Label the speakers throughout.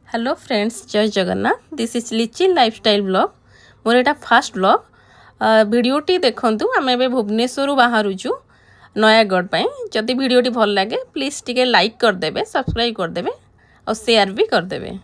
Speaker 1: Hello friends, जय Jagannath. This is लिची lifestyle blog. मोर एटा fast blog. वीडियोटी देखंतु। आम ए भुवनेश्वर बाहरुचु नयागढ़ पे। जदि वीडियोटी भल लगे प्लीज टिके लाइक करदेवे, सब्सक्राइब करदेवे और शेयर भी करदेवे।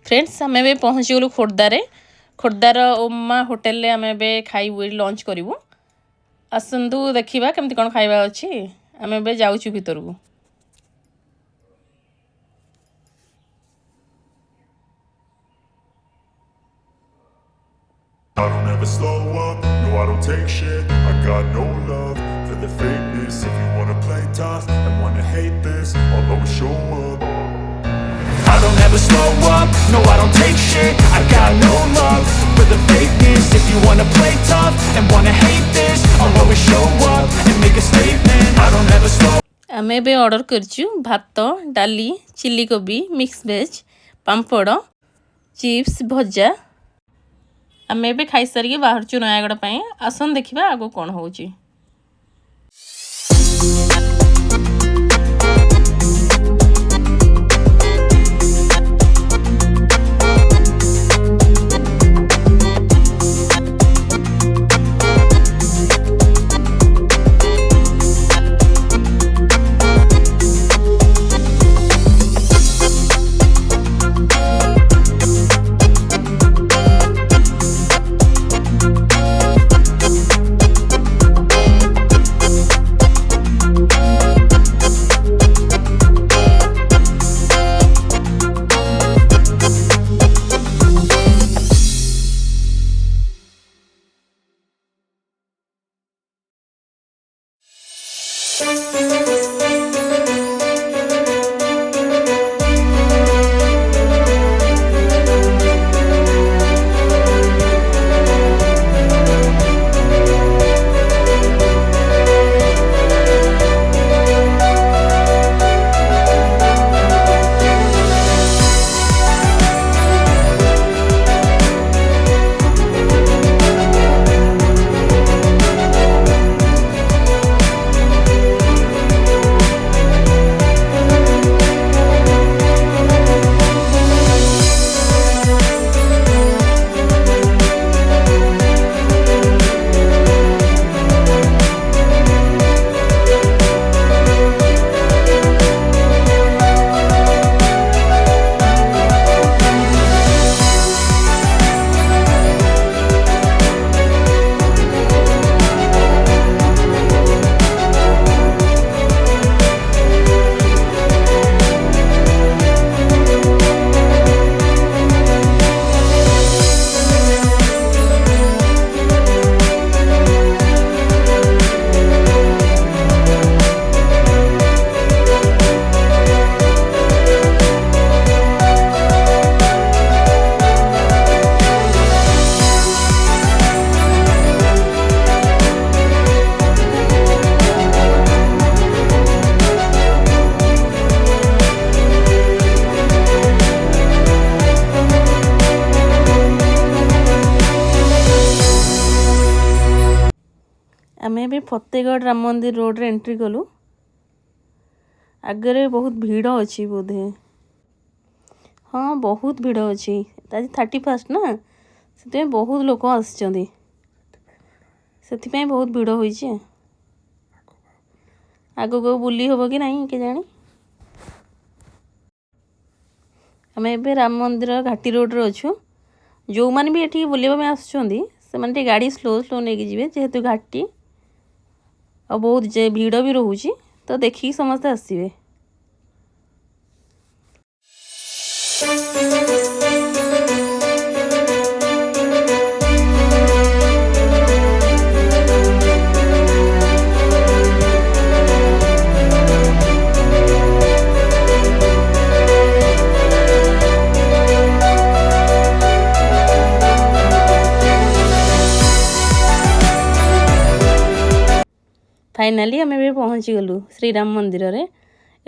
Speaker 1: फ्रेंड्स, आम ए पहुँचीगलु खोर्धारे। खोर्धार ओमा होटेल आम ए खाइबू, लंच करूँ। आसतु देखा केमती कौन खाଇବା अच्छी। आम ए जाऊँ भीतर को।
Speaker 2: I don't ever slow up, no I don't take shit. I got no love for the fakeness. If you wanna play tough and wanna hate this, I'll always show up. I don't ever slow up, no I don't take shit. I got no love for the fakeness. If you wanna play tough and wanna hate this, I'll always show up and make a statement. I don't ever slow.
Speaker 1: आम ए order करचु भात, डाली, chilli कोबी, mix veg, पांपड़, chips, भजा। आम ए खाई सारिक बाहरचु नयागढ़ पे। आसन देखा आगो कौन होची। भी फतेहगढ़ राम मंदिर रोड रे एंट्री कलु। आगे बहुत भीड़ अच्छी बोधे। हाँ बहुत भीड़ अच्छी। आज 31 ना से बहुत लोक आसुच्चंदी से बहुत भीड़ होइछे। आगो को बुली हम कि नहीं के जानी। आम ए राम मंदिर घाटी रोड रे अच्छु। जो मैंने भी ये बुलवा आसुच्चंदी से गाड़ी स्लो स्लो नहीं जी जेहेतु घाटी और बहुत भीड़ भी रोचे तो देखिए समस्ते आसवे। फाइनाली आम ए पहुँची गलु श्रीराम मंदिर रे।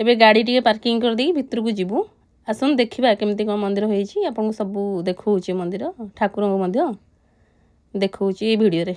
Speaker 1: एबे गाड़ी टी पार्किंग कर दी भितर को जीवु। आसन देखा केमती कौन मंदिर होती आपको सब देखा मंदिर ठाकुर को देखा ये वीडियो रे।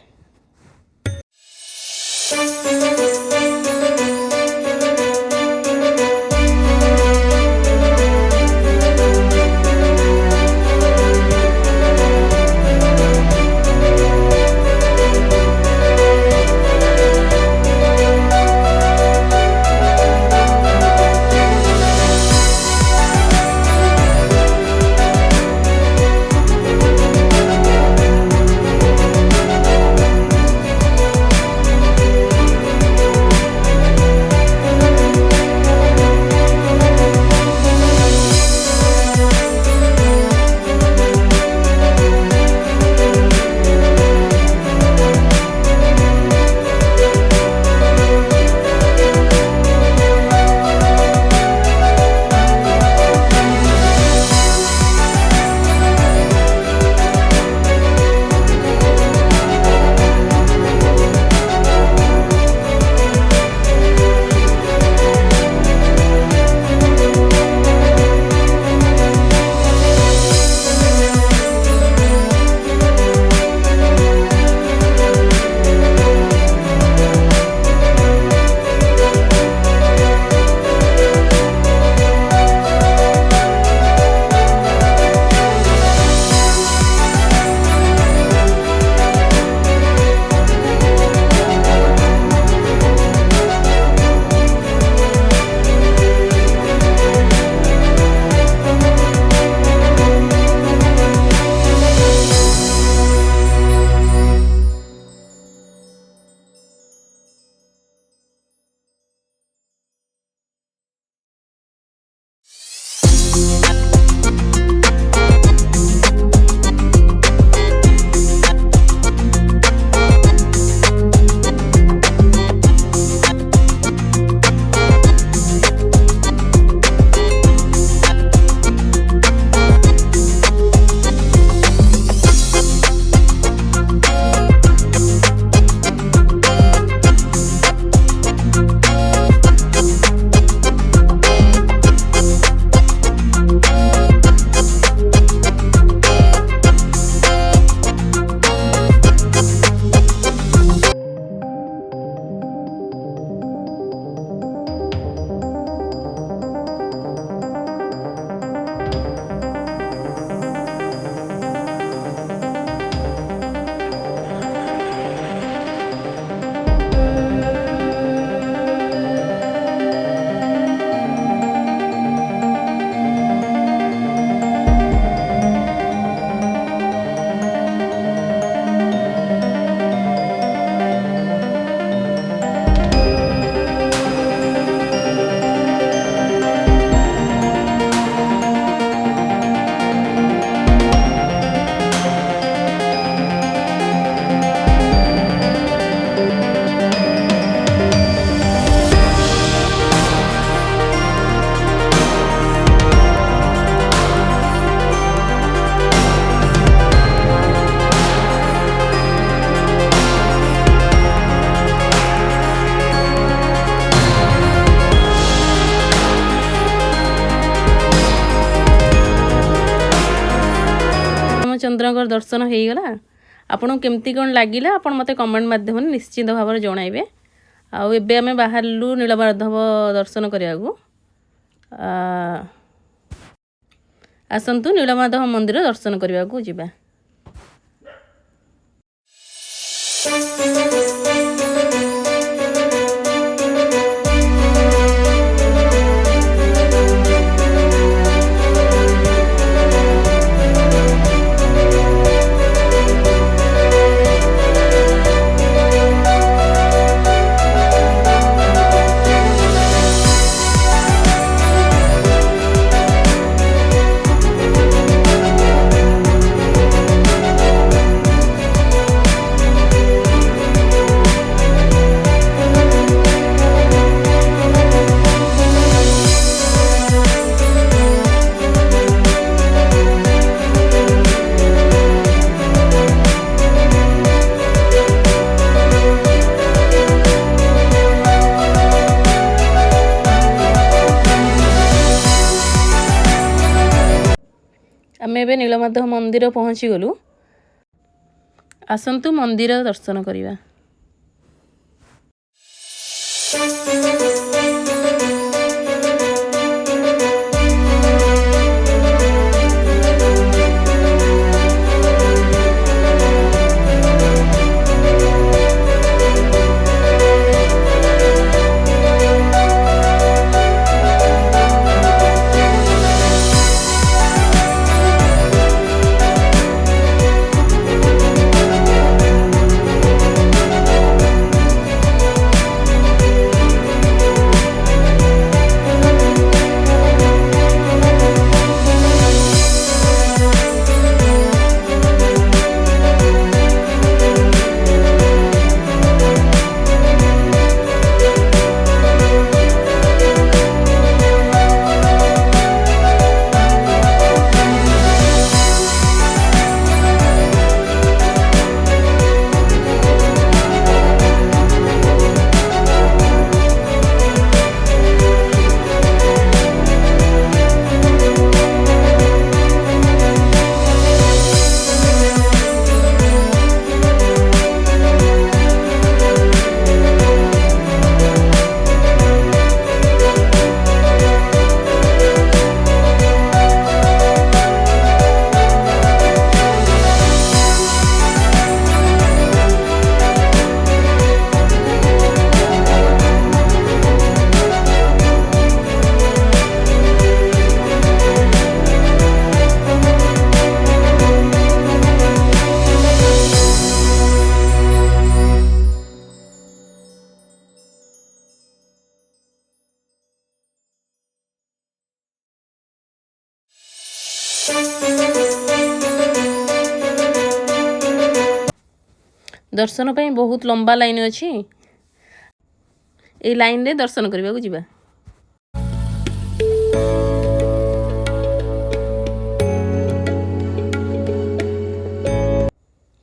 Speaker 1: रामचंद्र दर्शन हो गला आपन केमती कौन लगिला आपन मते कमेंट माध्यम निश्चित भाव जणाइबे। आउ एबे आमे बाहरलु नीलमाधव दर्शन करियागु आसंतु नीलमाधव मंदिर दर्शन करियागु जिबा। आमे एबे नीलमाधव मंदिर पहुँची गलु आसंतु मंदिर दर्शन करिबा। दर्शन पे बहुत लंबा लाइन अच्छी ए लाइन रे दर्शन करबा को जिबा।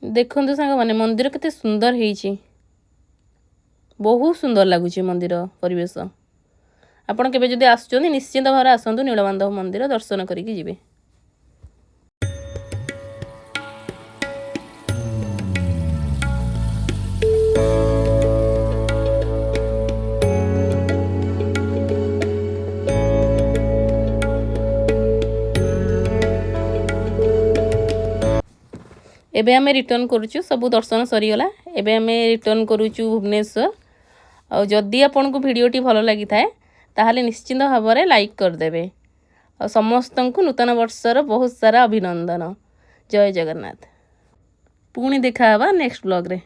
Speaker 1: देखंतु सांग माने मंदिर केते सुंदर हेची, बहुत सुंदर लागुची मंदिर परिवेश। आपण केबे जदि आसुचोनी निश्चित भाव आसंतु नीलमाधव मंदिर दर्शन करिकि जिबे। एबे आमे रिटर्न करूचु, सब दर्शन सरीगला। एबे आमे रिटर्न करूचु भुवनेश्वर। और जदि आपन को वीडियोटी भलो लागि थाए ताहाले निश्चित भाव में लाइक कर देबे। और समस्त को नूतन वर्षर बहुत सारा अभिनंदन। जय जगन्नाथ। पुणी देखा नेक्स्ट ब्लॉग रे।